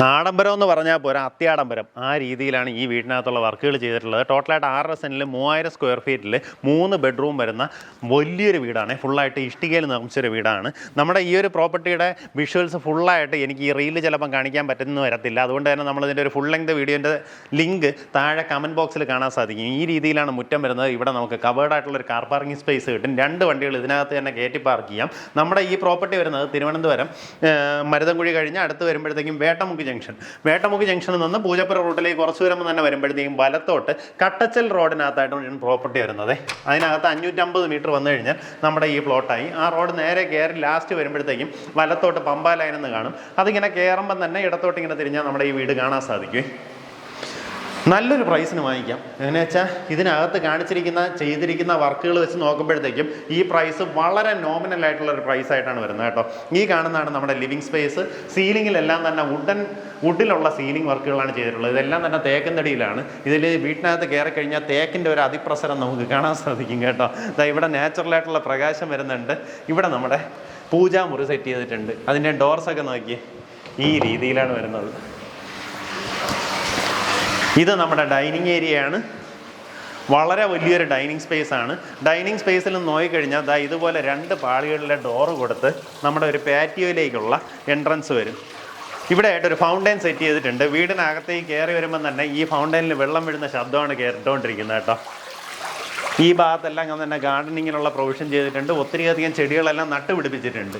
ആഡംബരം എന്ന് പറഞ്ഞാൽ പോരാ, അത്യാഡംബരം ആ രീതിയിലാണ് ഈ വീടിനകത്തുള്ള വർക്കുകൾ ചെയ്തിട്ടുള്ളത്. ടോട്ടലായിട്ട് 6.5 സെൻറ്റിൽ 3000 സ്ക്വയർ ഫീറ്റിൽ 3 ബെഡ്റൂം വരുന്ന വലിയൊരു വീടാണ്. ഫുള്ളായിട്ട് ഇഷ്ടികയിൽ നിർമ്മിച്ചൊരു വീടാണ്. നമ്മുടെ ഈ ഒരു പ്രോപ്പർട്ടിയുടെ വിഷ്വൽസ് ഫുള്ളായിട്ട് എനിക്ക് ഈ റീലിൽ ചിലപ്പം കാണിക്കാൻ പറ്റുന്നു വരത്തില്ല. അതുകൊണ്ട് തന്നെ നമ്മളിതിൻ്റെ ഒരു ഫുൾ ലെങ്ത് വീഡിയോൻ്റെ ലിങ്ക് താഴെ കമൻറ്റ് ബോക്സിൽ കാണാൻ സാധിക്കും. ഈ രീതിയിലാണ് മുറ്റം വരുന്നത്. ഇവിടെ നമുക്ക് കവേർഡായിട്ടുള്ളൊരു കാർ പാർക്കിംഗ് സ്പേസ് കിട്ടും. 2 വണ്ടികൾ ഇതിനകത്ത് തന്നെ കയറ്റി പാർക്ക് ചെയ്യാം. നമ്മുടെ ഈ പ്രോപ്പർട്ടി വരുന്നത് തിരുവനന്തപുരം മരുതൻകുഴി കഴിഞ്ഞ് അടുത്ത് വരുമ്പോഴത്തേക്കും വേട്ടമുക്ക് ജംഗ്ഷനിൽ നിന്ന് പൂജപ്പുര റൂട്ടിലേക്ക് കുറച്ച് വരുമ്പോൾ തന്നെ വരുമ്പോഴത്തേക്കും വലത്തോട്ട് കട്ടച്ചൽ റോഡിനകത്തായിട്ടാണ് പ്രോപ്പർട്ടി വരുന്നത്. അതിനകത്ത് 550 മീറ്റർ വന്നു കഴിഞ്ഞാൽ നമ്മുടെ ഈ പ്ലോട്ടായി. ആ റോഡ് നേരെ കയറി ലാസ്റ്റ് വരുമ്പോഴത്തേക്കും വലത്തോട്ട് പമ്പ ലൈൻ എന്ന് കാണും. അതിങ്ങനെ കയറുമ്പം തന്നെ ഇടത്തോട്ട് ഇങ്ങനെ തിരിഞ്ഞാൽ നമ്മുടെ ഈ വീട് കാണാൻ സാധിക്കും. നല്ലൊരു പ്രൈസിന് വാങ്ങിക്കാം. എങ്ങനെ വെച്ചാൽ ഇതിനകത്ത് ചെയ്തിരിക്കുന്ന വർക്കുകൾ വെച്ച് നോക്കുമ്പോഴത്തേക്കും ഈ പ്രൈസ് വളരെ നോമിനൽ ആയിട്ടുള്ളൊരു പ്രൈസ് ആയിട്ടാണ് വരുന്നത് കേട്ടോ. ഈ കാണുന്നതാണ് നമ്മുടെ ലിവിങ് സ്പേസ്. സീലിങ്ങിലെല്ലാം തന്നെ വുഡിലുള്ള സീലിംഗ് വർക്കുകളാണ് ചെയ്തിട്ടുള്ളത്. ഇതെല്ലാം തന്നെ തേക്കിൻ തടിയിലാണ്. ഇതിൽ വീട്ടിനകത്ത് കയറി കഴിഞ്ഞാൽ തേക്കിൻ്റെ ഒരു അതിപ്രസരം നമുക്ക് കാണാൻ സാധിക്കും കേട്ടോ. ഇവിടെ നാച്ചുറലായിട്ടുള്ള പ്രകാശം വരുന്നുണ്ട്. ഇവിടെ നമ്മുടെ പൂജാമുറി സെറ്റ് ചെയ്തിട്ടുണ്ട്. അതിൻ്റെ ഡോർസൊക്കെ നോക്കി ഈ രീതിയിലാണ് വരുന്നത്. ഇത് നമ്മുടെ ഡൈനിങ് ഏരിയയാണ്. വളരെ വലിയൊരു ഡൈനിങ് സ്പേസ് ആണ്. ഡൈനിങ് സ്പേസിൽ നോക്കിക്കഴിഞ്ഞാൽ ഇതുപോലെ 2 പാളികളിലെ ഡോറ് കൊടുത്ത് നമ്മുടെ ഒരു പാറ്റിയോയിലേക്കുള്ള എൻട്രൻസ് വരും. ഇവിടെ ആയിട്ടൊരു ഫൗണ്ടൈൻ സെറ്റ് ചെയ്തിട്ടുണ്ട്. വീടിനകത്തേക്ക് കയറി വരുമ്പം തന്നെ ഈ ഫൗണ്ടൈനിൽ വെള്ളം വീഴുന്ന ശബ്ദമാണ് കേട്ടുകൊണ്ടിരിക്കുന്നത് കേട്ടോ. ഈ ഭാഗത്തെല്ലാം അങ്ങനെ തന്നെ ഗാർഡനിങ്ങിനുള്ള പ്രൊവിഷൻ ചെയ്തിട്ടുണ്ട്. ഒത്തിരിയധികം ചെടികളെല്ലാം നട്ടുപിടിപ്പിച്ചിട്ടുണ്ട്.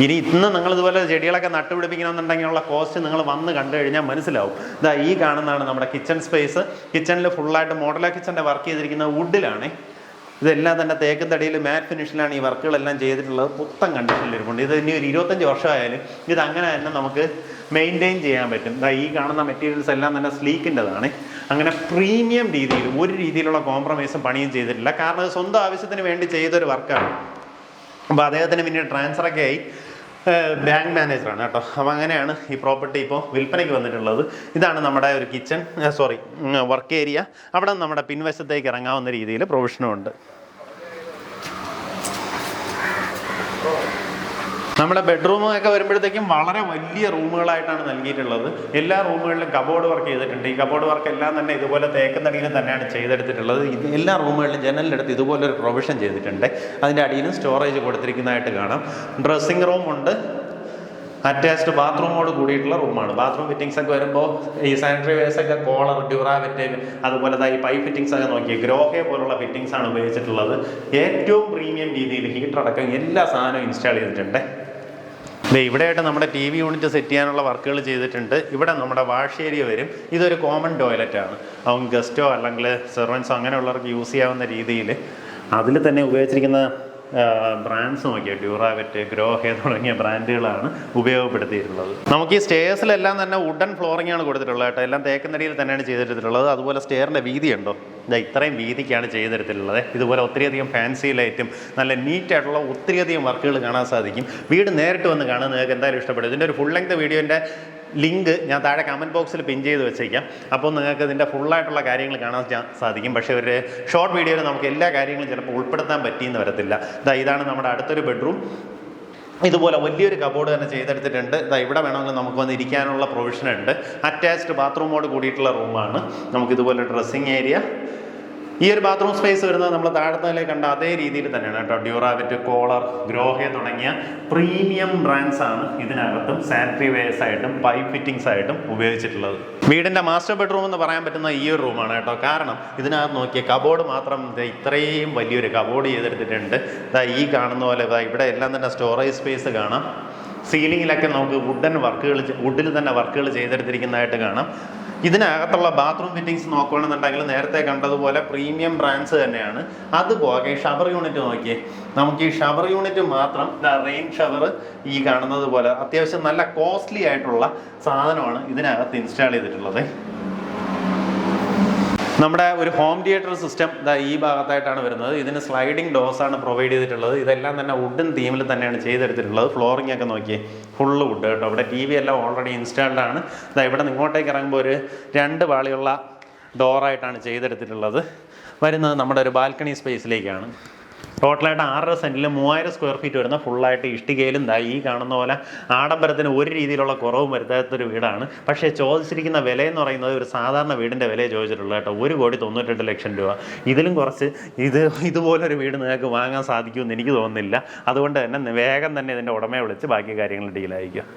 ഇന്ന് നിങ്ങളിതുപോലെ ചെടികളൊക്കെ നട്ടുപിടിപ്പിക്കണമെന്നുണ്ടെങ്കിലുള്ള കോസ്റ്റ് നിങ്ങൾ വന്ന് കണ്ടു കഴിഞ്ഞാൽ മനസ്സിലാവും. ഈ കാണുന്നതാണ് നമ്മുടെ കിച്ചൺ സ്പേസ്. കിച്ചണിൽ ഫുള്ളായിട്ട് മോഡലാ കിച്ചൻ്റെ വർക്ക് ചെയ്തിരിക്കുന്ന വുഡിലാണ്. ഇതെല്ലാം തന്നെ തേക്കിൻ തടിയിൽ മാറ്റ് ഫിനിഷിലാണ് ഈ വർക്കുകളെല്ലാം ചെയ്തിട്ടുള്ളത്. പുത്തൻ കണ്ടീഷനിലിരിപ്പുണ്ട്. ഇത് ഇനി ഒരു 25 വർഷമായാലും ഇത് അങ്ങനെ തന്നെ നമുക്ക് മെയിൻറ്റെയിൻ ചെയ്യാൻ പറ്റും. ഈ കാണുന്ന മെറ്റീരിയൽസ് എല്ലാം തന്നെ സ്ലീക്കിൻ്റെതാണ്. അങ്ങനെ പ്രീമിയം രീതിയിൽ ഒരു രീതിയിലുള്ള കോംപ്രമൈസും പണിയും ചെയ്തിട്ടില്ല. കാരണം അത് സ്വന്തം ആവശ്യത്തിന് വേണ്ടി ചെയ്തൊരു വർക്കാണ്. അപ്പോൾ അദ്ദേഹത്തിന് പിന്നീട് ട്രാൻസ്ഫറൊക്കെ ആയി ബാങ്ക് മാനേജറാണ് കേട്ടോ. അപ്പോൾ അങ്ങനെയാണ് ഈ പ്രോപ്പർട്ടി ഇപ്പോൾ വിൽപ്പനയ്ക്ക് വന്നിട്ടുള്ളത്. ഇതാണ് നമ്മുടെ ഒരു കിച്ചൺ വർക്ക് ഏരിയ. അവിടെ നമ്മുടെ പിൻവശത്തേക്ക് ഇറങ്ങാവുന്ന രീതിയിൽ പ്രൊവിഷനും ഉണ്ട്. നമ്മുടെ ബെഡ്റൂമൊക്കെ വരുമ്പോഴത്തേക്കും വളരെ വലിയ റൂമുകളായിട്ടാണ് നൽകിയിട്ടുള്ളത്. എല്ലാ റൂമുകളിലും കബോർഡ് വർക്ക് ചെയ്തിട്ടുണ്ട്. ഈ കബോർഡ് വർക്ക് എല്ലാം തന്നെ ഇതുപോലെ തേക്കിൻ തടിയിൽ തന്നെയാണ് ചെയ്തെടുത്തിട്ടുള്ളത്. എല്ലാ റൂമുകളിലും ജനലിനടുത്ത് ഇതുപോലൊരു പ്രൊവിഷൻ ചെയ്തിട്ടുണ്ട്. അതിൻ്റെ അടിയിലും സ്റ്റോറേജ് കൊടുത്തിരിക്കുന്നതായിട്ട് കാണാം. ഡ്രസ്സിങ് റൂമുണ്ട്. അറ്റാച്ച്ഡ് ബാത്റൂമോട് കൂടിയിട്ടുള്ള റൂമാണ്. ബാത്റൂം ഫിറ്റിങ്സ് ഒക്കെ വരുമ്പോൾ ഈ സാനിറ്ററി വെയർസ് ഒക്കെ കോളർ, ഡ്യൂറാവെറ്റ്, അതുപോലെ ഈ പൈപ്പ് ഫിറ്റിങ്സ് ഒക്കെ നോക്കി ഗ്രോഹെ പോലുള്ള ഫിറ്റിങ്സ് ആണ് ഉപയോഗിച്ചിട്ടുള്ളത്. ഏറ്റവും പ്രീമിയം രീതിയിൽ ഹീറ്റർ അടക്കം എല്ലാ സാധനവും ഇൻസ്റ്റാൾ ചെയ്തിട്ടുണ്ട്. ഇവിടെയായിട്ട് നമ്മുടെ TV യൂണിറ്റ് സെറ്റ് ചെയ്യാനുള്ള വർക്കുകൾ ചെയ്തിട്ടുണ്ട്. ഇവിടെ നമ്മുടെ വാഷ് ഏരിയ വരും. ഇതൊരു കോമൺ ടോയ്ലറ്റാണ്. അവൻ ഗസ്റ്റോ അല്ലെങ്കിൽ സെർവൻസോ അങ്ങനെയുള്ളവർക്ക് യൂസ് ചെയ്യാവുന്ന രീതിയിൽ അതിൽ തന്നെ ഉപയോഗിച്ചിരിക്കുന്ന ബ്രാൻഡ്സ് നോക്കിയാൽ ഡ്യൂറാവെറ്റ്, ഗ്രോഹെ തുടങ്ങിയ ബ്രാൻഡുകളാണ് ഉപയോഗപ്പെടുത്തിയിട്ടുള്ളത്. നമുക്ക് ഈ സ്റ്റേഴ്സിലെല്ലാം തന്നെ വുഡൻ ഫ്ലോറിംഗ് ആണ് കൊടുത്തിട്ടുള്ളത് കേട്ടോ. എല്ലാം തേക്കിൻ തടിയിൽ തന്നെയാണ് ചെയ്തെടുത്തിട്ടുള്ളത്. അതുപോലെ സ്റ്റെയറിൻ്റെ വീതി ഉണ്ടോ, ഇത്രയും വീതിക്കാണ് ചെയ്തെടുത്തിട്ടുള്ളത്. ഇതുപോലെ ഒത്തിരിയധികം ഫാൻസി ലൈറ്റും നല്ല നീറ്റായിട്ടുള്ള ഒത്തിരിയധികം വർക്കുകൾ കാണാൻ സാധിക്കും. വീട് നേരിട്ട് വന്ന് കാണാൻ നിങ്ങൾക്ക് എന്തായാലും ഇഷ്ടപ്പെടും. ഇതിൻ്റെ ഒരു ഫുൾ ലെങ്ത് വീഡിയോൻ്റെ ലിങ്ക് ഞാൻ താഴെ കമൻറ്റ് ബോക്സിൽ പിൻ ചെയ്ത് വെച്ചേക്കാം. അപ്പോൾ നിങ്ങൾക്ക് ഇതിൻ്റെ ഫുള്ളായിട്ടുള്ള കാര്യങ്ങൾ കാണാൻ സാധിക്കും. പക്ഷേ ഒരു ഷോർട്ട് വീഡിയോയിൽ നമുക്ക് എല്ലാ കാര്യങ്ങളും ചിലപ്പോൾ ഉൾപ്പെടുത്താൻ പറ്റിയെന്ന് വരത്തില്ല. ഇതാണ് നമ്മുടെ അടുത്തൊരു ബെഡ്റൂം. ഇതുപോലെ വലിയൊരു കബോർഡ് തന്നെ ചെയ്തെടുത്തിട്ടുണ്ട്. ഇവിടെ വേണമെങ്കിൽ നമുക്ക് വന്ന് ഇരിക്കാനുള്ള പ്രൊവിഷൻ ഉണ്ട്. അറ്റാച്ച്ഡ് ബാത്റൂമോട് കൂടിയിട്ടുള്ള റൂമാണ്. നമുക്കിതുപോലെ ഡ്രസ്സിങ് ഏരിയ. ഈ ഒരു ബാത്റൂം സ്പേസ് വരുന്നത് നമ്മൾ താഴത്തെ കണ്ട അതേ രീതിയിൽ തന്നെയാണ് കേട്ടോ. ഡ്യൂറാവെറ്റ്, കോളർ, ഗ്രോഹെ തുടങ്ങിയ പ്രീമിയം ബ്രാൻഡ്സ് ആണ് ഇതിനകത്തും സാനിറ്ററി വെയർസ് ആയിട്ടും പൈപ്പ് ഫിറ്റിങ്സ് ആയിട്ടും ഉപയോഗിച്ചിട്ടുള്ളത്. വീടിൻ്റെ മാസ്റ്റർ ബെഡ്റൂം എന്ന് പറയാൻ പറ്റുന്ന ഈ ഒരു റൂമാണ് കേട്ടോ. കാരണം ഇതിനകത്ത് നോക്കിയ കബോർഡ് മാത്രം ഇത്രയും വലിയൊരു കബോർഡ് ചെയ്തെടുത്തിട്ടുണ്ട്. ഈ കാണുന്ന പോലെ ഇവിടെ എല്ലാം തന്നെ സ്റ്റോറേജ് സ്പേസ് കാണാം. സീലിങ്ങിലൊക്കെ നമുക്ക് വുഡിൽ തന്നെ വർക്കുകൾ ചെയ്തെടുത്തിരിക്കുന്നതായിട്ട് കാണാം. ഇതിനകത്തുള്ള ബാത്റൂം ഫിറ്റിങ്സ് നോക്കുകയാണെന്നുണ്ടെങ്കിൽ നേരത്തെ കണ്ടതുപോലെ പ്രീമിയം ബ്രാൻഡ്സ് തന്നെയാണ്. അതുപോലെ ഷവർ യൂണിറ്റ് നോക്കിയേ. നമുക്ക് ഈ ഷവർ യൂണിറ്റ് മാത്രം റെയിൻ ഷവർ ഈ കാണുന്നത് പോലെ അത്യാവശ്യം നല്ല കോസ്റ്റ്ലി ആയിട്ടുള്ള സാധനമാണ് ഇതിനകത്ത് ഇൻസ്റ്റാൾ ചെയ്തിട്ടുള്ളത്. നമ്മുടെ ഒരു ഹോം തിയേറ്റർ സിസ്റ്റം ഈ ഭാഗത്തായിട്ടാണ് വരുന്നത്. ഇതിന് സ്ലൈഡിങ് ഡോർസാണ് പ്രൊവൈഡ് ചെയ്തിട്ടുള്ളത്. ഇതെല്ലാം തന്നെ വുഡൻ തീമിൽ തന്നെയാണ് ചെയ്തെടുത്തിട്ടുള്ളത്. ഫ്ലോറിംഗ് ഒക്കെ നോക്കിയേ, ഫുള്ള് വുഡ് കേട്ടോ. ഇവിടെ TV എല്ലാം ഓൾറെഡി ഇൻസ്റ്റാൾഡ് ആണ്. ഇവിടെ ഇങ്ങോട്ടേക്ക് ഇറങ്ങുമ്പോൾ ഒരു 2 പാളിയുള്ള ഡോറായിട്ടാണ് ചെയ്തെടുത്തിട്ടുള്ളത്. വരുന്നത് നമ്മുടെ ഒരു ബാൽക്കണി സ്പേസിലേക്കാണ്. ടോട്ടലായിട്ട് 6.5 സെൻറ്റിൽ 3000 സ്ക്വയർ ഫീറ്റ് വരുന്ന ഫുള്ളായിട്ട് ഇഷ്ടികയിലും ഈ കാണുന്ന പോലെ ആഡംബരത്തിന് ഒരു രീതിയിലുള്ള കുറവും വരുത്താത്തൊരു വീടാണ്. പക്ഷേ ചോദിച്ചിരിക്കുന്ന വില എന്ന് പറയുന്നത് ഒരു സാധാരണ വീടിൻ്റെ വിലയെ ചോദിച്ചിട്ടുള്ളത് കേട്ടോ, 1,98,00,000 രൂപ. ഇതിലും കുറച്ച് ഇതുപോലൊരു വീട് നിങ്ങൾക്ക് വാങ്ങാൻ സാധിക്കുമെന്ന് എനിക്ക് തോന്നുന്നില്ല. അതുകൊണ്ട് തന്നെ വേഗം തന്നെ ഇതിൻ്റെ ഉടമയെ വിളിച്ച് ബാക്കി കാര്യങ്ങൾ ഡീലായിരിക്കും.